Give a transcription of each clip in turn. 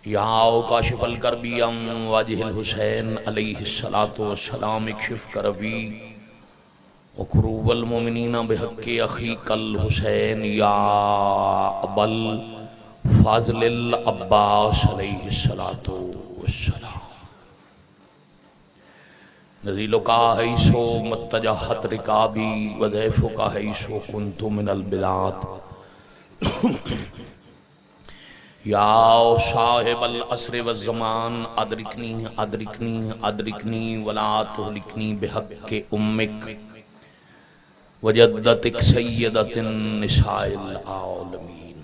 یا کاشف الکربی ام وجہ الحسین علیہ السلام اکشف کربی وکروب المؤمنین بحق اخیک الحسین یا ابل فاضل العباس علیہ السلام نزیلک حیث متجہت رکابی وضیفک حیث کنت من البلاد یا صاحب العصر والزمان ادرکنی ولا تہلکنی بحق امک وجدتک سیدت النساء العالمین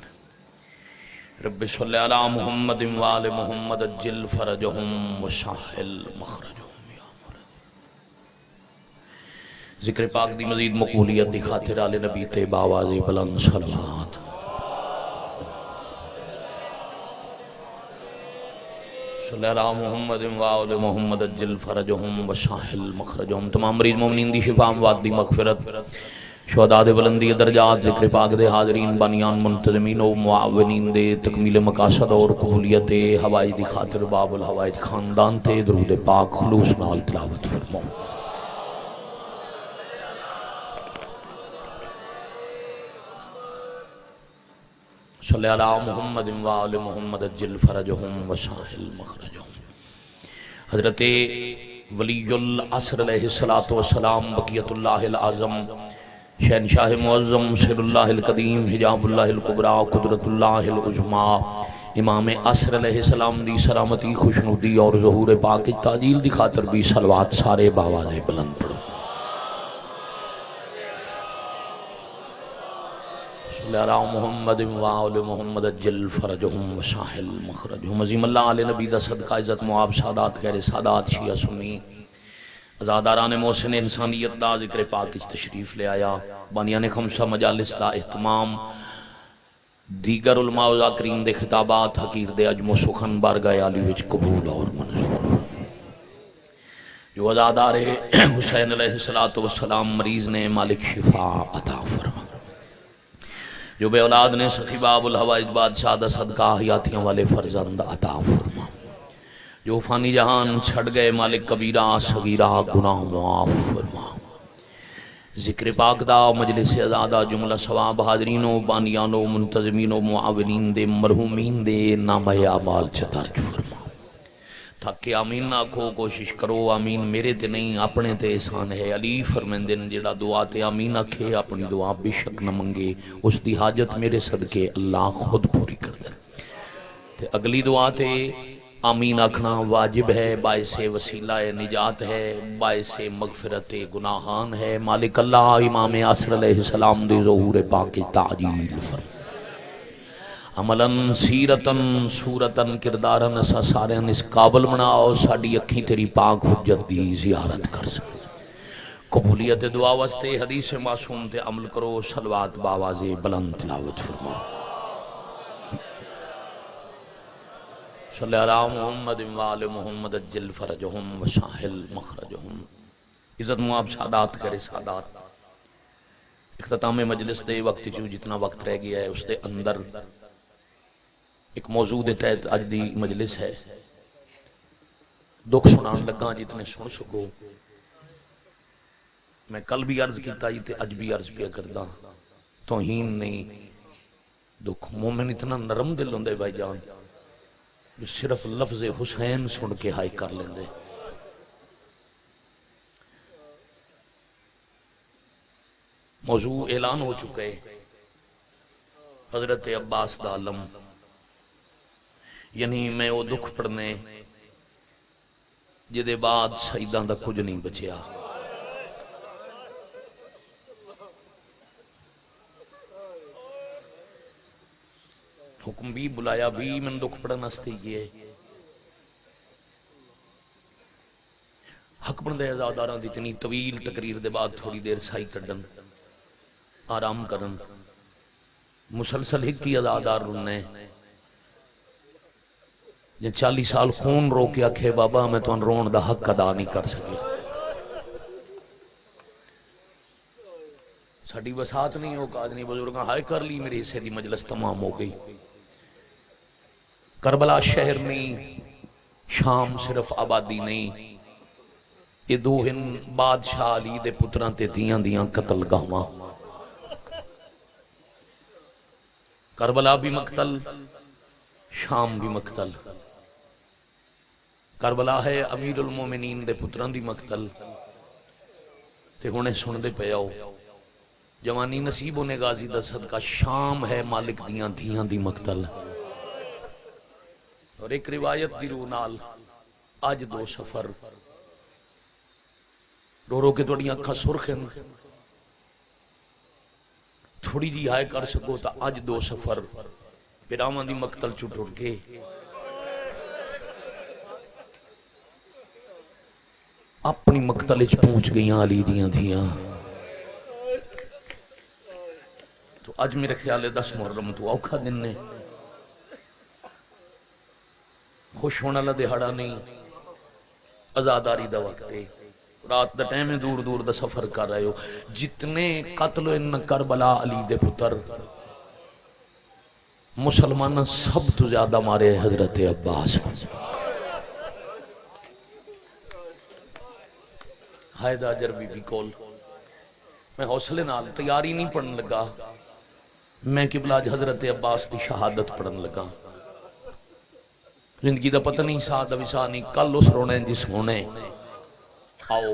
رب صلی علی محمد وآل محمد اجل فرجہم وسہل مخرجہم. ذکر پاک دی مزید مقبولیت دی خاطر آل نبی تے باواز بلند صلوات. صلی اللہ محمد وآل محمد اجل فرجہم وسہل مخرجہم. تمام مریض مومنین دی شفا اموات دی مغفرت شہداء دے بلندی درجات ذکر پاک دے حاضرین بانیان منتظمین و معاونین دے تکمیل مقاصد اور قبولیت حوائج دی خاطر باب الحوائج خاندان تے درود پاک خلوص نال تلاوت فرماؤ. صلی اللہ محمد وآل محمد اجل فرجہم وسہل مخرجہم. حضرت ولی العصر علیہ السلام بقیت اللہ العظم شہنشاہ معظم سر اللہ القدیم حجاب اللہ الکبریٰ قدرت اللہ العظمیٰ امام عصر علیہ السلام دی سلامتی خوشنودی اور ظہور پاک تعجیل دی خاطر بھی صلوات سارے باواز بلند پڑھو. صلی اللہ محمد وآل محمد اجل فرجہم وسہل مخرجہم. عظیم اللہ علیہ نبی دا صدقہ عزت معاب سادات غیر سادات شیعہ سنی ازاداران محسن انسانیت دا ذکر پاک اس تشریف لے آیا. بانیان خمسہ مجالس دا اہتمام دیگر علماء و ذاکرین دے خطابات حقیر دے عجم و سخن بارگاہ عالی وچ قبول اور منظور. جو ازادار حسین علیہ السلام مریض نے مالک شفا عطا فرما. جو بے اولاد نے سخی باب الحوائج بادشاہ دا صدقہ حیاتیاں والے فرزند عطا فرما. جو فانی جہان چھڑ گئے مالک کبیرہ صغیرہ گناہ معاف فرما. ذکر پاک دا مجلس ازادہ جملہ ثواب حاضرین و بانیان و منتظمین و معاونین دے مرحومین دے نامہ اعمال چترج فرما. تھکے آمین نہ کھو کوشش کرو آمین میرے تے نہیں اپنے تے احسان ہے. علی فرمیندن جڑا دعا تے آمین آکھے اپنی دعا بے شک نہ منگے اس دی حاجت میرے صدقے اللہ خود پوری کر دے. تے اگلی دعا تے آمین آکھنا واجب ہے، باعث وسیلہ نجات ہے، باعث مغفرت گناہان ہے. مالک اللہ امام عصر علیہ السلام دی ظہور پاک تعجیل فرما. عملاً سیرتاً صورتاً کرداراً اسا سارے اس قابل بناؤ ساڑی اکھیں تیری پاک حجت دی زیارت کر سکے. قبولیت دعا واسطے حدیث معصوم تے عمل کرو. صلوات باواز بلند تلاوت فرما. صلی اللہ محمد وآل محمد اجل فرجہم وسہل مخرجہم. عزت معاب سادات کرے سادات. اختتام مجلس دے وقت جو جتنا وقت رہ گیا ہے اس دے اندر ایک موضوع دے تحت اج دی مجلس ہے. دکھ سنان لگا جتنے سن سکو. میں کل بھی عرض کیتا ہی تے اج بھی عرض پیا کردا. توہین نہیں دکھ. مومن اتنا نرم دل ہوندے بھائی جان جو صرف لفظ حسین سن کے ہائی کر لیندے. موضوع اعلان ہو چکے. حضرت عباس دا علم یعنی میں وہ دکھ پڑھنے جدے بعد شہیداں دا کچھ نہیں بچیا. حکم بھی بلایا بھی میں دکھ پڑھنا ستے یہ حق بندے ازاداراں دی اتنی طویل تقریر دے بعد تھوڑی دیر سائی کڈن آرام کرن. مسلسل ہی کی ازادار رننے جے 40 سال خون رو کے آکھے بابا میں تو ان رون دا حق ادا نہیں کر سکی. ساڑی وسعت نہیں ہو کاج نہیں بزرگاں ہائے کر لی میرے حصے دی مجلس تمام ہو گئی. کربلا شہر نہیں، شام صرف آبادی نہیں، یہ دو ہن بادشاہ علی دے پتران تے دیاں دیاں قتل گاواں۔ کربلا بھی مقتل، شام بھی مقتل۔ کربلا ہے امیر المومنین دے پتران دی مقتل، تے ہونے سن دے پہ آؤ جوانی نصیب ہونے غازی دا صدقہ، شام ہے مالک دیاں دیاں دی مقتل۔ اور ایک روایت دی روح نال آج دو سفر رو رو کے توڑی اکھا سرخن تھوڑی جی ہائے کر سکو تا آج دو سفر پیرامان دی مقتل چھوٹ کے اپنی مقتل اچ پہنچ گئیاں علی دیاں دیاں۔ تو آج میرے خیال ہے 10 محرم تو اوکھا دن نے، خوش ہونا لدے ہڑا نہیں، ازاداری دا وقتے، رات دا ٹائم دور دور دا سفر کر رہے ہو۔ جتنے قتل ان کربلا علی دے پتر مسلمان سب تو زیادہ مارے حضرت عباس۔ حائدہ جربی بھی کول میں حوصلے نال تیاری نہیں پڑھن لگا، میں قبلہ حضرت عباس دی شہادت پڑھن لگا۔ زندگی دا پتہ نہیں ساتھ وسا نہیں، کل اس رونے جس ہونے آؤ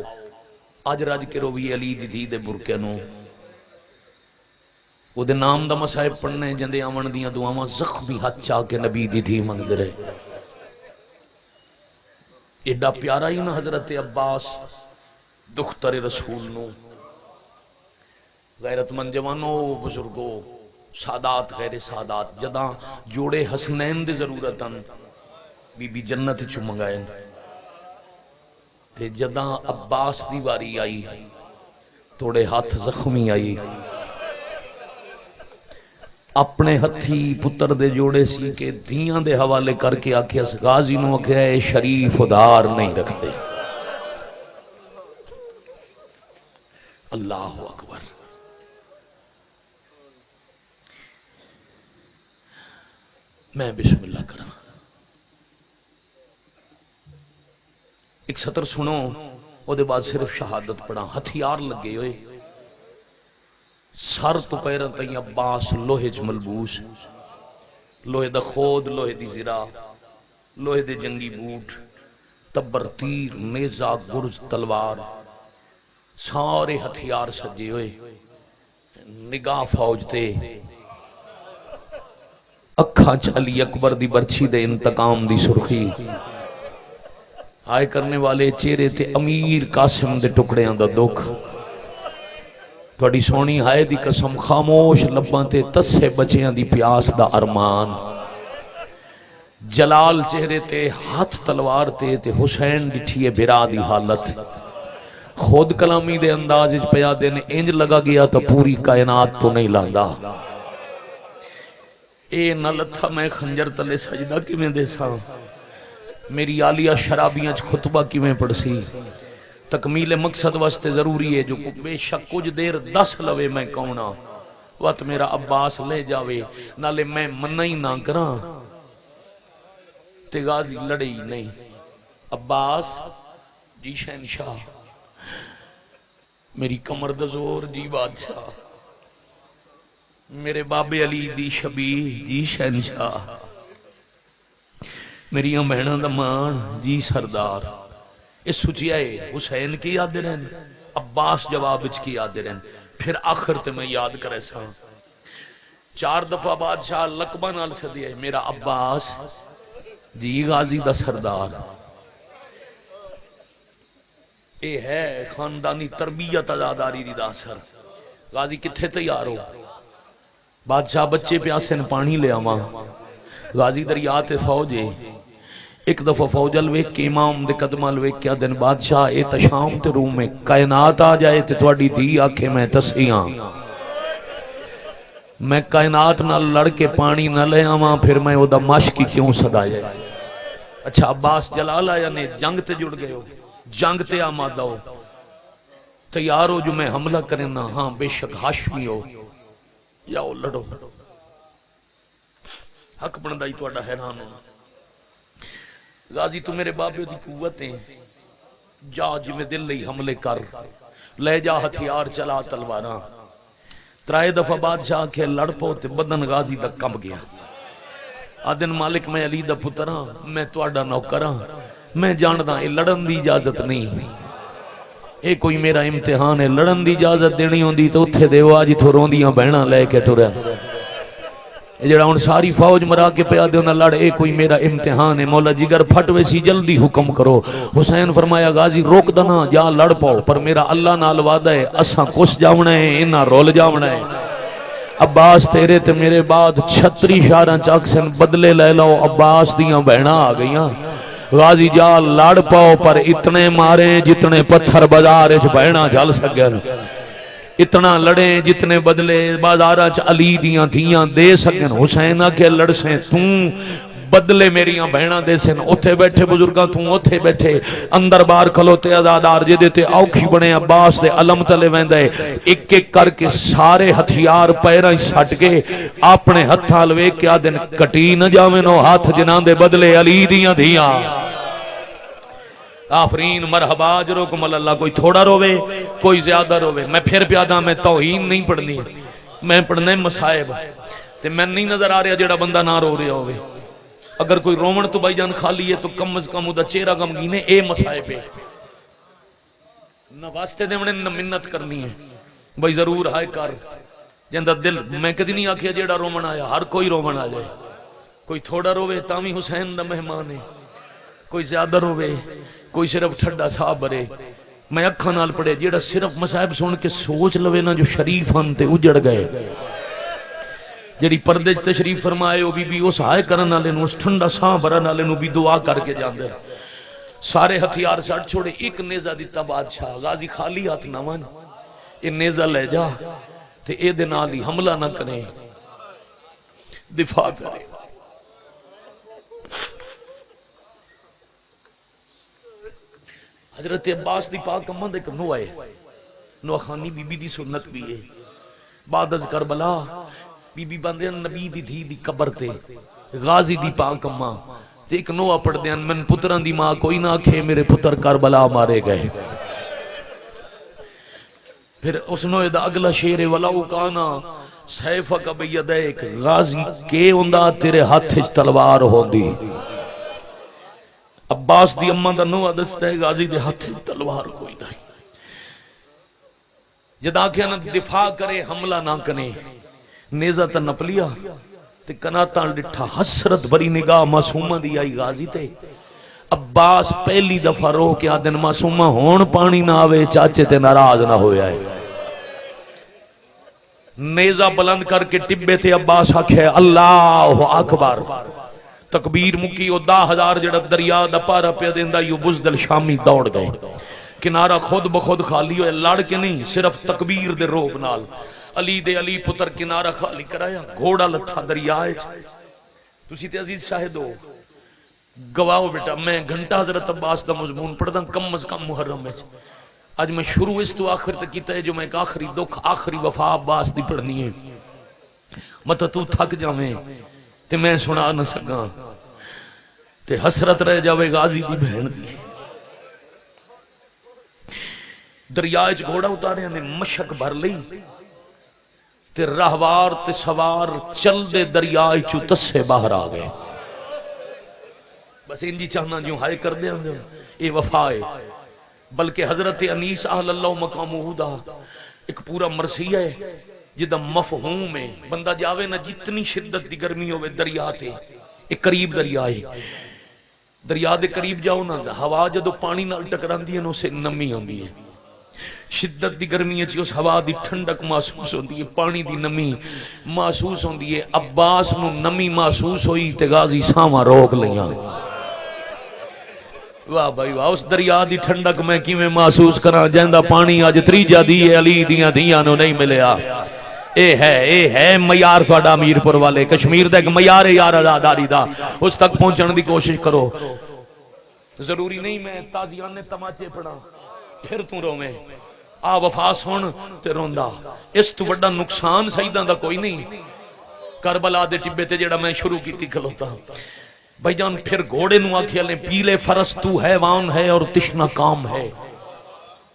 آج رج کے روی علی دی دی دے برکے نو وہ دے نام دا مسائب پڑھنے جندے آمن دیاں دعاواں زخمی ہاتھ چاہ کے نبی دی دی منگ درے۔ ایڈا پیارا ہی نا حضرت عباس دختر رسول نو۔ غیرت مند جوانو بزرگو سادات غیر سادات جداں جوڑے حسنین دے ضرورتاں بی بی جنت چو منگائیں تے جداں عباس دی واری آئی توڑے ہاتھ زخمی آئی، اپنے ہتھی پتر دے جوڑے سی کے دیاں دے حوالے کر کے آکھیا غازی نو آکھیا اے شریف ادار نہیں رکھتے۔ اللہ اکبر۔ میں بسم اللہ کروں، ایک سطر سنو وہ دے بعد صرف شہادت پڑھا۔ ہتھیار لگے ہوئے سر تو پیرن تئیں عباس لوہے چ ملبوس، لوہے دا خود، لوہے دی زرا، لوہے دے جنگی بوٹ، تبر تیر، نیزہ، گرز، تلوار، سارے ہتھیار سجے ہوئے، نگاہ فوج تے اکھاں علی اکبر دی برچھی دے انتقام دی سرخی، آئے کرنے والے چہرے تے امیر قاسم دے ٹکڑیاں دا دکھ، تھوڑی سونی ہائے دی قسم خاموش لباں تے تسے بچیاں دی پیاس دا ارمان، جلال چہرے تے ہاتھ تلوار تے حسین ڈٹھیے بھرا دی حالت، خود کلامی دے انداز اچ پیا دینے انج لگا گیا تو پوری کائنات تو نہیں لاندا۔ اے نہ لتھا میں خنجر تلے سجدہ کی میں دے سا، میری عالیہ شرابیاں خطبہ کی میں پڑھ سی، تکمیل مقصد واسطے ضروری ہے جو بے شک کچھ دیر 10 لوے میں کونا وقت میرا عباس لے جاوے نالے میں منہ ہی نہ کراں تے غازی لڑے ہی نہیں۔ عباس جی شہنشاہ، میری کمر دا زور جی بادشاہ، میرے بابے علی دی شبیہ جی شہنشاہ، میری بہنوں دا مان جی سردار۔ اس سچیا ہے حسین کی یاد دے رہن، عباس جواب اچ کی یاد دے رہن، پھر آخر تے میں یاد کرے سا 4 دفعہ بادشاہ لقبہ نال سدیا ہے میرا عباس جی غازی دا سردار۔ اے ہے خاندانی تربیت عزاداری دی دا اثر۔ غازی کتھے تیار ہو؟ بادشاہ بچے پیاسے نے پانی لے آواں، غازی دریات فوج ہے۔ ایک دفعہ فوج الویک کے امام دے قدم الویک کیا دن بادشاہ اے تشام تے روم میں کائنات آ جائے تے تواڈی دی آکھے میں تسیاں، میں کائنات نہ لڑ کے پانی نہ لے آواں پھر میں او دا مشکی کیوں صدایا۔ اچھا عباس جلال آیا نے جنگ تے جڑ گئے ہو، جنگ تے آمادہ ہو، تیار ہو جو میں حملہ کرنا؟ ہاں بے شک ہاشمی ہو، جاؤ لڑو۔ حق بندائی تو اڈا حیران ہونا، غازی تو میرے بابے دی قوت ہیں، جا جی میں دل لئی حملے کر، لے جا ہتھیار چلا تلواراں۔ ترائے دفعہ بادشاہ کے لڑ پو تے بدن غازی دا کم گیا۔ آدن مالک میں علی دا پتراں، میں تواڈا نوکراں، میں جاندا اے لڑن دی اجازت نہیں، اے کوئی میرا امتحان ہے، لڑن دی اجازت دینی ہوندی تو اتھے دیو آج تو روندیاں بہناں لے کے ٹرن، جڑا ہن ساری فوج مرا کے پیا دے نہ لڑ، اے کوئی میرا امتحان ہے، مولا جگر پھٹ ویسی جلدی حکم کرو۔ حسین فرمایا غازی روک دنا، جا لڑ پاؤ، پر میرا اللہ نال وعدہ ہے اساں کس جاونا ہے، انہاں رول جاونا ہے۔ عباس تیرے تے میرے بعد 36 شہراں چاکسن بدلے لے لو، عباس دیاں بہناں آ گئیاں، غازی جا لڑ پاؤ، پر اتنے مارے جتنے پتھر بازار وچ بہناں جل سکن، اتنا لڑیں جتنے بدلے بازاراں چ علی دیاں دھیاں دے سکن۔ حسین کے لڑ سے توں بدلے میریاں بہناں دے سن، اتھے بیٹھے بزرگاں توں اتھے بیٹھے، اندر بار کھلوتے آزادار جے دیتے اوکھی بنے عباس دے علم تلے ویندے، ایک ایک کر کے سارے ہتھیار پیراں سٹ کے اپنے ہتھاں لوے کیا دن کٹی نہ جاویں نو ہاتھ جنہاں دے بدلے علی دیاں دھیاں۔ آفرین مرحبا جرکم اللہ، کوئی تھوڑا روے کوئی زیادہ روے، میں پھر پیادا میں توہین نہیں پڑھنی، میں پڑھنا ہے مصائب، تے میں نہیں نظر آ رہا جڑا بندہ نہ رو رہا ہوئے، اگر کوئی رومن تو بھائی جان خالی ہے تو کم از کم دا چہرہ غمگینے اے مصائب ہے، نہ واسطے دیونے نہ منت کرنی ہے، بھائی ضرور ہائے کر جندہ دل، میں کدی نہیں آکھیا جیڑا رومن آیا، ہر کوئی رومن آ جائے، کوئی تھوڑا روے تاوی حسین دا مہمان ہے، کوئی زیادہ روے، کوئی صرف ٹھڈا سا برے، میں اکھاں نال پڑھے جیڑا صرف مصائب سن کے سوچ لوے نا جو شریف ہن تے اجڑ گئے، جیڑی پردے چ تشریف فرمائے او بی اس ہائے کرن والے نوں، اس ٹھنڈا سا بھرن والے نوں بھی دعا کر کے جاندے، سارے ہتھیار سٹ چھوڑے، ایک نیزہ دیتا بادشاہ، غازی خالی ہاتھ نہ ون، اے نیزہ لے جا تے اے دے نال ہی حملہ نہ کرے، دفاع کرے۔ حضرت عباس دی پاک اماں دے کنو آئے، نوح خانی بی بی دی سنت بھی ہے، بعد از کربلا بی بی باندے نبی دی دھی دی قبر تے، غازی دی پاک اماں تے ایک نوح پڑھ دیاں، من پتران دی ماں کوئی نہ کھے میرے پتر کربلا مارے گئے۔ پھر اس نوح دا اگلا شیر وَلَوْ کَانَا سَيْفَكَ بِيَدَيْكَ، غازی کے اندہ تیرے ہاتھ تلوار ہوندی، عباس دی اماں دا نوہ دستا ہے غازی دے ہاتھ تلوار کوئی نہیں، جدا کہ انہاں دفاع کرے حملہ نہ کنے، نیزہ تا نپلیا تے کناتاں ڈٹھا، حسرت بری نگاہ معصومہ دی آئی غازی تے، عباس پہلی دفعہ رو کے آدن معصومہ ہون پانی نہ آوے چاچے تے ناراض نہ ہویا ہے، نیزہ بلند کر کے ٹبے تے عباس آکھے اللہ اکبر، تکبیر مکی او 10,000 جڑا دریا دا پارا پہ دیندہ یو بزدل شامی دوڑ گئے، کنارہ خود بخود خالی ہوئے، لڑ کے نہیں صرف تکبیر دے روب نال، علی دے علی پتر کنارہ خالی کرایا، گھوڑا لتھا دریا ہے، تسی تے عزیز شاہد ہو، گواہو بیٹا میں گھنٹہ حضرت عباس دا مضمون پڑھتا کم از کم محرم میں، آج میں شروع اس تو آخر تک کیتا ہے جو میں ایک آخری دکھ آخری وفا عباس دی پڑھنی ہے، مطلب تو تھک جاویں تے میں سنا نہ سکاں تے حسرت رہ جاوے غازی دی بہن دی، دریائے چ گھوڑا اتارے نے مشک بھر لئی تے راہوار تے سوار چل دے دریائے چو تسے باہر آ گئے، بس انجی چاہنا جو ہائے کر دے اندے اے وفائے، بلکہ حضرت انیس اہل اللہ مقامہ دا ایک پورا مرثیہ ہے جدہ مفہوم ہے، بندہ جاوے نہ جتنی شدت دی گرمی ہوئے دریا تے، ایک قریب دریا ہے، دریا دے قریب جاؤ نا ہوا جدو پانی نہ ٹکران دی ہے نا اسے نمی ہوندی ہے، شدت دی گرمی ہے اس ہوا دی ٹھنڈک محسوس ہوندی ہے، پانی دی نمی محسوس ہوندی ہے، عباس نو نمی محسوس ہوئی تے غازی ساما روک لیاں، واہ بھائی واہ، اس دریا دی ٹھنڈک میں کی میں محسوس کرا جہندہ پانی آج تریجہ دیئے علی دیاں دیاں نو نہیں ملیا، اے ہے میار تھوڑا امیر پور والے کشمیر دا ایک میار یار ازاداری دا، اس تک پہنچن دی کوشش کرو، ضروری نہیں میں تازیان نے تماچے پڑھا پھر تو رو میں آ وفاس ہون تے روندہ، اس تو بڑا نقصان سیدان دا کوئی نہیں، کربلا دے ٹبے تے جڑا میں شروع کی تھی کھلوتا، بھائی جان پھر گھوڑے نو آکھیا لیں پیلے فرس تو حیوان ہے اور تشنا کام ہے.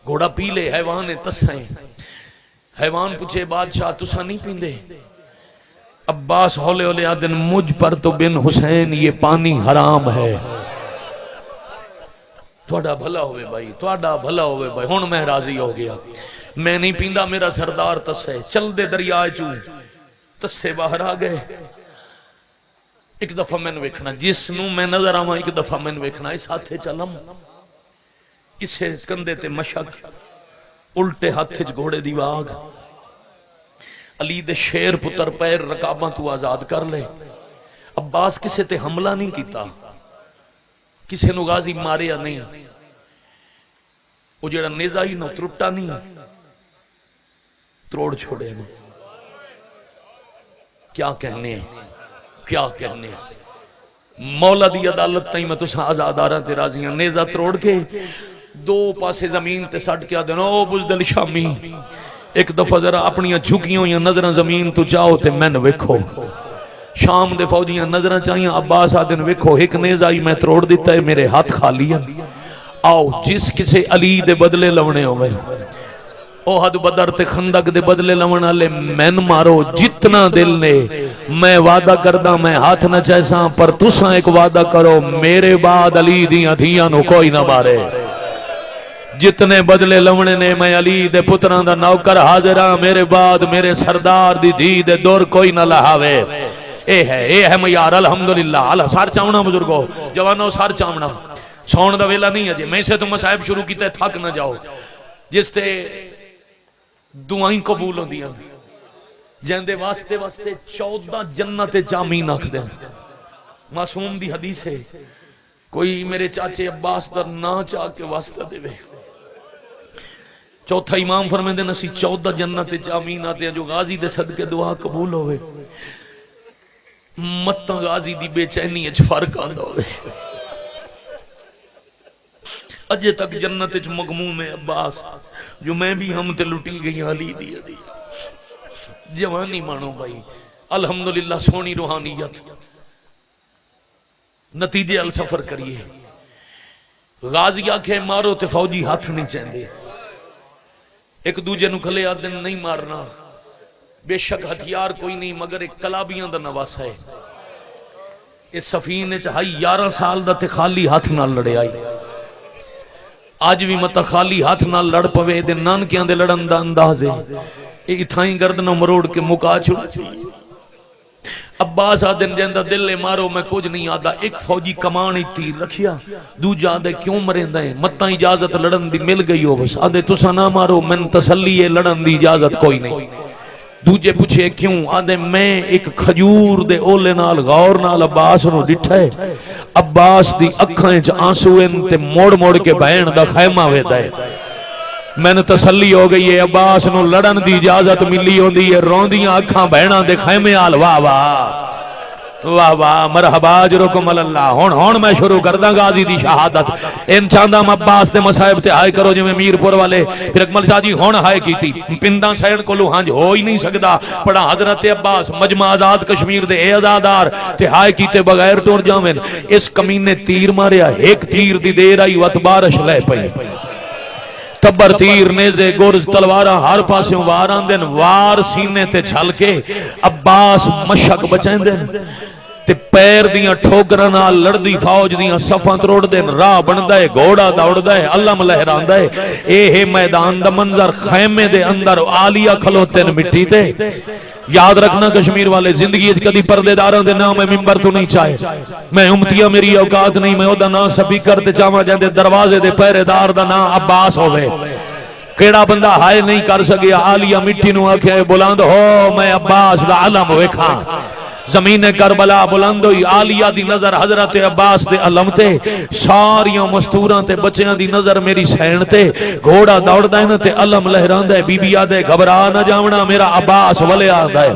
گھوڑا پیلے حیوان ہے تسائیں. حیوان پوچھے بادشاہ تسا نہیں پیندے؟ عباس ہولے ہولے آدن مجھ پر تو بن حسین یہ پانی حرام ہے. تھوڑا بھلا ہوئے بھائی، تھوڑا بھلا ہوئے بھائی. ہن میں راضی ہو گیا، میں نہیں پیندا، میرا سردار تسے. چل دے دریائے چوں تسے باہر آ گئے. ایک دفعہ میں نے ویکھنا جس نو میں نظر آواں، ایک دفعہ میں نے ویکھنا اس ہاتھے چلم، اسے کندھے تے مشک، الٹے ہاتھے چ گھوڑے دی واگ. علی دے شیر پتر پیر رکاباں تو آزاد کر لے. عباس کسے تے حملہ نہیں کیتا، کسے نو غازی ماریا نہیں. وہ جڑا نیزہ ہی نو ترٹا نہیں، تروڑ چھوڑے نو. کیا کہنے کیا کہنے. مولا دی عدالت تائیں میں تساں آزاداراں تے راضیاں. نیزہ تروڑ کے دو پاسے زمین تے سٹ کے آدھے او بزدل شامی ایک دفعہ ذرا اپنیاں جھکیوں یا نظریں زمین تو چاہو تے میں ویکھو. شام دے فوجیاں نظریں چاہیاں. عباس آدھن ویکھو ایک نیزہ ہی میں تروڑ دیتا ہے، میرے ہاتھ خالی ہیں. آؤ جس کسے علی دے بدلے لونے ہوئے، احد بدر تے خندق دے بدلے لون والے مین مارو جتنا دل نے. میں وعدہ کردہ میں ہاتھ نہ چیساں، پر تساں ایک وعدہ کرو میرے بعد علی دیاں دھیاں نو کوئی نہ مارے. جتنے بدلے لونے نے میں علی دے پتران دا نوکر حاضراں، میرے بعد میرے سردار دی دھی دے دور کوئی نہ لہاوے. اے ہے معیار. الحمدللہ. سار چاونا بزرگو جوانو، سار چاونا. سون دا ویلا نہیں ہے جی. میں سے تو مصائب شروع کیتا ہے، تھک نہ جاؤ. جس تے دعائیں قبول ہوں دیاں جہندے واسطے 14 جنت جامین آکھ دیں. معصوم دی حدیث ہے، کوئی میرے چاچے عباس در نہ چاہ کے واسطہ دے وے. چوتھا امام فرمیندے نسی 14 جنت جامین آتے ہیں جو غازی دے صدقے دعا قبول ہوئے. متاں غازی دی بے چینی اچھ فرق آندہ ہوئے. اجے تک جنت اچھ مغموم ہے عباس جو میں بھی ہم تے لٹی گئی علی دی دی. جوانی مانو بھائی الحمدللہ. سونی روحانیت. نتیجے السفر کریے. غازی آکھے مارو تے فوجی ہاتھ نہیں چاہندے. ایک دوجے نو کھلے آدن نہیں مارنا. بے شک ہتھیار کوئی نہیں مگر ایک کلابیاں دا نواس ہے. اس سفینے چاہائی 11 سال دا تے خالی ہاتھ نہ لڑے آئی. آج بھی متا خالی ہاتھ نہ لڑ پوے دے نانکیاں دے لڑن دا اندازے. اتھائیں گردنوں مروڑ کے مکا چھوڑ سی. عباس آدن جندہ دل لے مارو میں کچھ نہیں آدھا. ایک فوجی کمانی تیر رکھیا دو جا دے کیوں مرین دیں. متا اجازت لڑن دی مل گئی ہو بس. آدھے تسا نہ مارو من تسلی لڑن دی اجازت کوئی نہیں. دوجے پوچھے کیوں؟ آدھے میں ایک کھجور دے اولے نال غور نال عباس نو ڈٹھا ہے. عباس دی اکھائیں چ آنسویں تے موڑ موڑ کے بہن دا خیمہ ویدا ہے. میں نے تسلی ہو گئی ہے عباس نو لڑن دی اجازت ملی ہوندی ہے. روندیاں اکھاں بہناں دے خیمے آل. واہ واہ واہ واہ مرحبا اجرکم اللہ. ہون میں شروع کردہ غازی دی شہادت. ان چاندہ عباس دے مسائب تے ہائے کرو جو میں میر پور والے. پھر اکمل شاہ جی ہون ہائے کی تھی پندہ سیڑ کو لوہانج ہو ہی نہیں سکدا. پڑا حضرت عباس مجمع آزاد کشمیر دے اے ازادار تے ہائے کیتے بغیر ٹور جاویں. اس کمینے تیر ماریا. ایک تیر دی دیر آئی وط بارش لے پئی. تبر تیر نیزے گرز تلوارہ ہر پاسوں واران دن. وار سینے تے چھل کے عباس مشک بچائیں دن. تے پیر دیاں ٹھوکران نال لڑدی فوج دیاں صفاں تروڑ دین. راہ بندہ ہے گھوڑا دوڑ ہے علم لہران ہے. اے میدان دا منظر خیمے دے اندر آلیہ کھلوتے مٹی تے. یاد رکھنا کشمیر والے زندگی کدی پردے داروں دے نام ممبر تو نہیں چاہے. میں امتیاں میری اوقات نہیں. میں او دا نام سپیکر تے چاہاں جاندے دروازے دے پہرے دار دا نام عباس ہوئے. کیڑا بندہ ہائے نہیں کر سکیا. آلیہ مٹی نو آکھے بلند ہو میں عباس دا علم ہوئے کھاں. زمین کربلا بلند ہوئی. آلیہ دی نظر حضرت عباس دے علم تے. ساریاں مستوراں تے بچیاں دی نظر میری سین تے. گھوڑا دوڑ دائن تے علم لہران دے. بی بی آدھے گھبرا نہ جاونا میرا عباس ولے آن دے.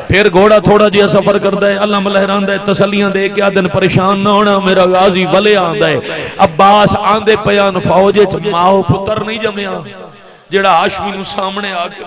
پھر گھوڑا تھوڑا جیا سفر کر دے. علم لہران دے تسلیاں دے کہ آدھن پریشان نہ ہونا میرا غازی ولے آن دے. عباس آن دے پیان فوجے چ ماؤ پتر نہیں جمیا جڑا ہاشمی نو سامنے آکے